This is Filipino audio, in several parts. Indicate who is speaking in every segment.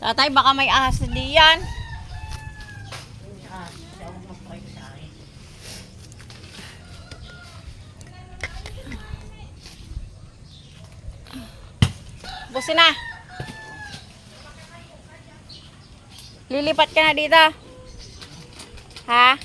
Speaker 1: Tatay, baka may ahas na diyan. Busin na. Lilipat ka na dito. Ha?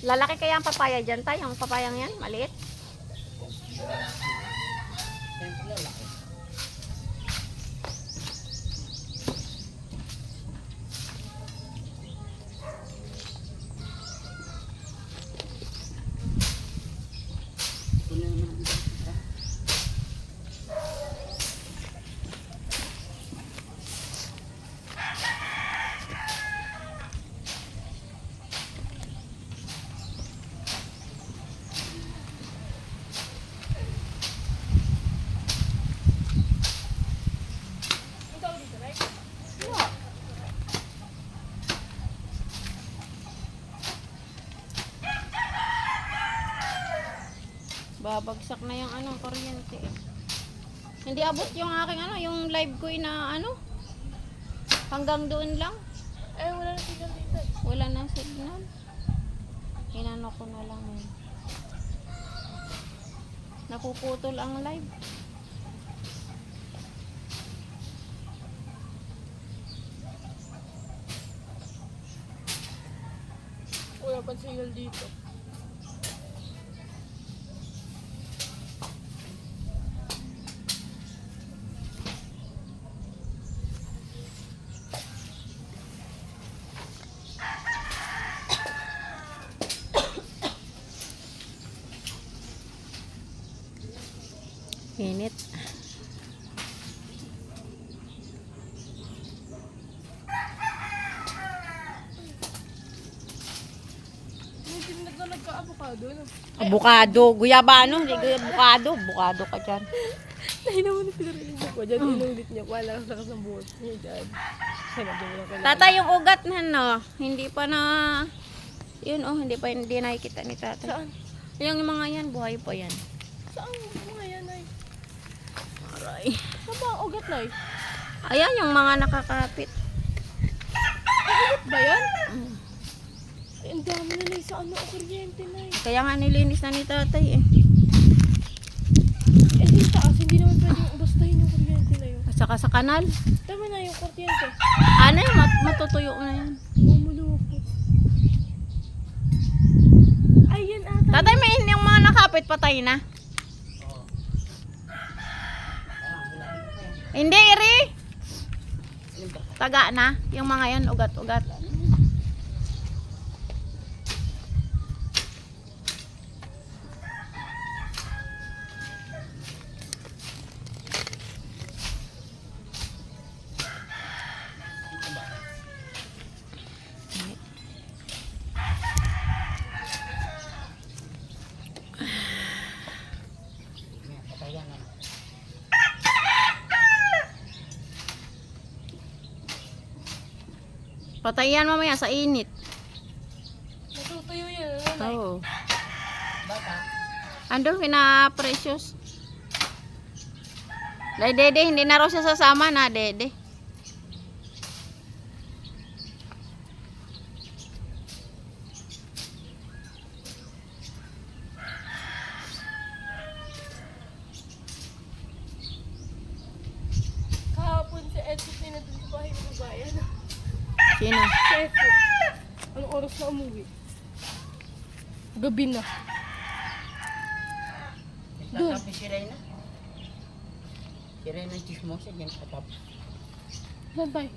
Speaker 1: Lalaki kaya ang papaya dyan, tay? Ang papayang yan, maliit. Babagsak na yung kuryente eh. Hindi abot yung aking yung live ko na hanggang doon lang.
Speaker 2: Eh, wala na signal dito.
Speaker 1: Wala na signal. Inano ko na lang eh. Napuputol ang live.
Speaker 2: Wala pa signal dito.
Speaker 1: Init.
Speaker 2: May tinag na nagka-avocado, no?
Speaker 1: Abukado. Guyabano. Hindi guyabukado. Bukado ka dyan.
Speaker 2: Dahil naman yung pinarinig ko dyan, inulit niya pa, lakas ng buhot niya dyan.
Speaker 1: Tata, yung ugat na hindi pa na, hindi nakikita ni tata.
Speaker 2: Saan?
Speaker 1: Yung mga yan, buhay pa yan.
Speaker 2: Saan mga yan, ay?
Speaker 1: Aray.
Speaker 2: Saan ba ang ugat, ay?
Speaker 1: Ayan, yung mga nakakapit.
Speaker 2: Ugat ba yan? Ay, ang dami na na sa kuryente na eh.
Speaker 1: Kaya nga nilinis na ni tatay eh.
Speaker 2: Eh, yung taas, hindi naman pwedeng bastahin yung kuryente na yun.
Speaker 1: At saka sa kanal.
Speaker 2: Tama na yung kuryente.
Speaker 1: Ano yun, matutuyo na yan.
Speaker 2: Mamulukot. Ay, yan ata.
Speaker 1: Tatay, may yung mga nakapit, patay na. Hindi, Iri. Taga na. Yung mga yan, ugat-ugat. Patayan mamaya sa init.
Speaker 2: Natutuyo yan.
Speaker 1: Oo. Andun, pina-precious. Dahil Dede, hindi na raw siya sasama na, Dede.
Speaker 2: Kahapon si Edson na dun sa bahay ng bayan.
Speaker 1: Sino?
Speaker 2: Si Edson. Anong oras na umuwi? Gabi na. Doon.
Speaker 3: Tatap ni si Reyna. Si Reyna yung chismosa dyan tatap.
Speaker 2: Saan tayo?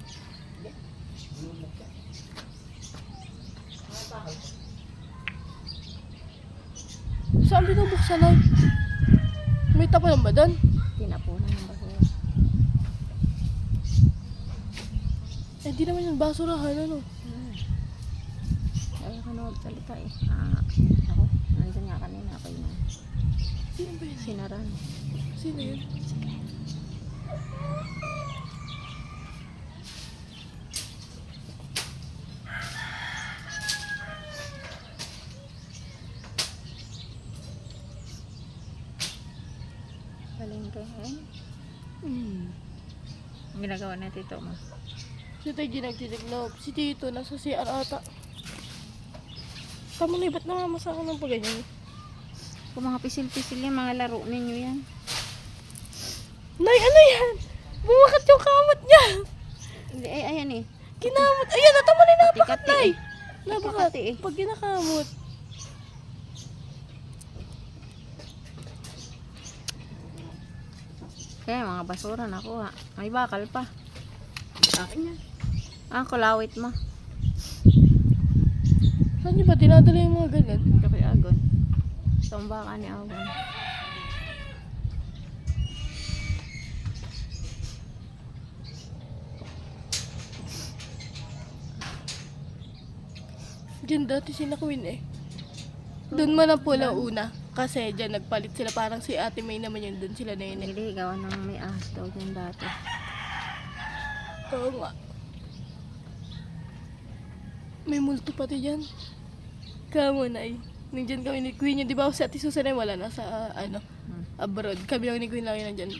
Speaker 2: Saan binubuksan ay? May tapalan ba doon?
Speaker 1: Tinapunan ng basura.
Speaker 2: Eh, di naman yung basurahan, ano?
Speaker 1: Ayaw ka na magsalita eh. Ako, nandun nga kanina ako yun.
Speaker 2: Sino ba yun?
Speaker 1: Sinaran.
Speaker 2: Sino yun?
Speaker 1: Palengke.
Speaker 2: Hmm.
Speaker 1: Ang ginagawa na tito mo.
Speaker 2: Si Tay ginagtitiglaw. Si Tito nasa CR ata. Tama na, ba't namamasa ka ng paganyan?
Speaker 1: Kung mga pisil-pisil yan, mga laro ninyo yan.
Speaker 2: Nay, ano yan? Bumakat yung kamot niya.
Speaker 1: Hindi, ay, ayan eh.
Speaker 2: Kinamot. Ayan, tama na, napakat,
Speaker 1: Kati-kati
Speaker 2: Nay.
Speaker 1: eh.
Speaker 2: Napakat.
Speaker 1: Kati eh.
Speaker 2: Pag ginakamot.
Speaker 1: Kaya mga basura nakuha. May bakal pa.
Speaker 3: Akin yan.
Speaker 1: Kulawit mo.
Speaker 2: Saan niyo ba dinadala yung mga ganyan?
Speaker 1: Kapay Agon. Tumba ka ni Agon.
Speaker 2: Diyan dati sila Queen eh. Doon man ang pula una. Kasi dyan nagpalit sila. Parang si Ate May naman yun. Doon sila nene.
Speaker 1: Hindi, gawa ng may ahas daw dyan dati.
Speaker 2: Oo nga. May multo pati dyan. Kamo na eh. Nandyan kami ni Queen yun. Di ba si Ate Susan ay wala na sa abroad. Kami lang ni Queen lang yun nandyan.